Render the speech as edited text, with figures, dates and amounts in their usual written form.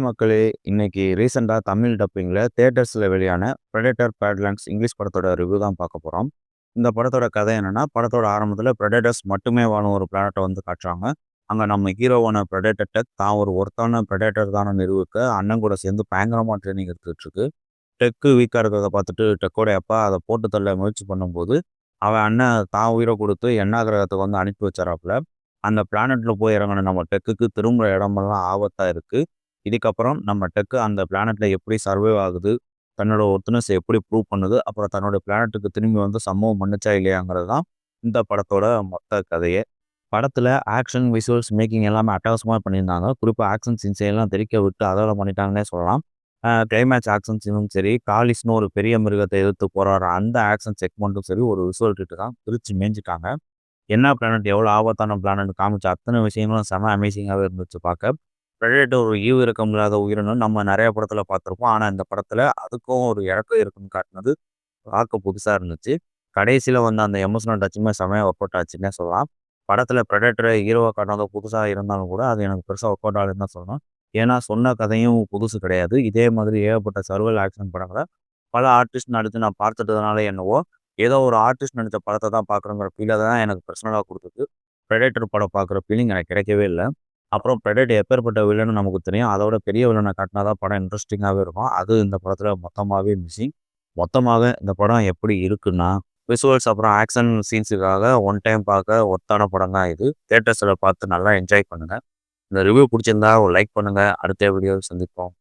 மக்களே, இன்னைக்கு ரீசெண்டா தமிழ் டப்பிங்ல தியேட்டர்ஸ்ல வெளியான பிரெடேட்டர் பேட்லேண்ட்ஸ் இங்கிலீஷ் படத்தோட ரிவ்யூ தான் பார்க்க போறோம். இந்த படத்தோட கதை என்னன்னா, படத்தோட ஆரம்பத்துல பிரெடேட்டர்ஸ் மட்டுமே வாழும் ஒரு பிளானட்ட வந்து காட்டுறாங்க. அங்க நம்ம ஹீரோவான பிரெடேட்டர் டெக் தான் ஒரு ஒர்த்தான பிரெடேட்டர் தான நிரூபிக்க அண்ணன் கூட சேர்ந்து பயங்கரமா ட்ரெய்னிங் எடுத்துட்டு இருக்கு. டெக்கு வீக்கா இருக்கிறத பார்த்துட்டு டெக்கோட அப்பா அத போட்டு தள்ள முயற்சி பண்ணும்போது, அவன் அண்ணன் தான் உயிர குடுத்து என்னா கிரகத்துக்கு வந்து அனுப்பி வச்சாராப்ல. அந்த பிளானட்ல போய் இறங்குன நம்ம டெக்குக்கு திரும்புற இடமெல்லாம் ஆபத்தா இருக்கு. இதுக்கப்புறம் நம்ம டெக்கு அந்த பிளானட்ல எப்படி சர்வைவ் ஆகுது, தன்னோட ஒர்த்னஸ் எப்படி ப்ரூவ் பண்ணுது, அப்புறம் தன்னோட பிளானட்டுக்கு திரும்பி வந்து சம்பவம் பண்ணுச்சா இல்லையாங்கிறது தான் இந்த படத்தோட மொத்த கதையே. படத்துல ஆக்ஷன், விசுவல்ஸ், மேக்கிங் எல்லாமே அட்டகாசமா பண்ணியிருந்தாங்க. குறிப்பா ஆக்ஷன் சீன்ஸ் எல்லாம் தெறிக்க விட்டு அதோட பண்ணிட்டாங்கன்னே சொல்லலாம். கிளைமேக்ஸ் ஆக்ஷன் சீனும் சரி, காலிஸ்னு ஒரு பெரிய மிருகத்தை எதிர்த்து போராடுற அந்த ஆக்ஷன் செக்மெண்ட்டும் சரி, ஒரு விசுவல் ட்ரீட் தான். பிரிச்சு மேய்ஞ்சுட்டாங்க. என்ன பிளானட், எவ்வளோ ஆபத்தான பிளானட் காமிச்ச அத்தனை விஷயங்களும் செம அமேசிங்காகவே இருந்துச்சு பார்க்க. பிரெடேட்டர் ஒரு ஈவு இரக்கம் இல்லாத உயிரினம் நம்ம நிறைய படத்துல பார்த்துருப்போம். ஆனா இந்த படத்துல அதுக்கும் ஒரு இறக்கம் இருக்குன்னு காட்டினது பார்க்க புதுசா இருந்துச்சு. கடைசியில வந்து அந்த எமோஷனல் டச்சுமே செமையா ஒர்க் அவுட் ஆச்சுன்னே சொல்லலாம். படத்துல பிரெடேட்டரை ஹீரோவா காட்டினது புதுசா இருந்தாலும் கூட அது எனக்கு பெருசா ஒர்க் அவுட் ஆகுதுன்னு தான் சொல்லணும். ஏன்னா சொன்ன கதையும் புதுசு கிடையாது. இதே மாதிரி ஏகப்பட்ட சர்வல் ஆக்ஷன் படங்களை பல ஆர்டிஸ்ட் நடித்து நான் பார்த்துட்டதுனால என்னவோ ஏதோ ஒரு ஆர்டிஸ்ட் நடித்த படத்தை தான் பார்க்குறோங்கிற ஃபீலை தான் எனக்கு பர்சனலாக கொடுத்தது. பிரெடேட்டர் படம் பார்க்குற ஃபீலிங் எனக்கு கிடைக்கவே இல்லை. அப்புறம் பிரெடேட்டர் எப்பேற்பட்ட வில்லன்னு நமக்கு தெரியும். அதோட பெரிய வில்லனை காட்டினா தான் படம் இன்ட்ரெஸ்டிங்காகவே இருக்கும். அது இந்த படத்தில் மொத்தமாகவே மிஸ்ஸிங். மொத்தமாக இந்த படம் எப்படி இருக்குன்னா, விசுவல்ஸ் அப்புறம் ஆக்ஷன் சீன்ஸுக்காக ஒன் டைம் பார்க்க ஒத்தான படம் தான் இது. தியேட்டர்ஸில் பார்த்து நல்லா என்ஜாய் பண்ணுங்கள். இந்த ரிவ்யூ பிடிச்சிருந்தா ஒரு லைக் பண்ணுங்கள். அடுத்த வீடியோவில் சந்திப்போம்.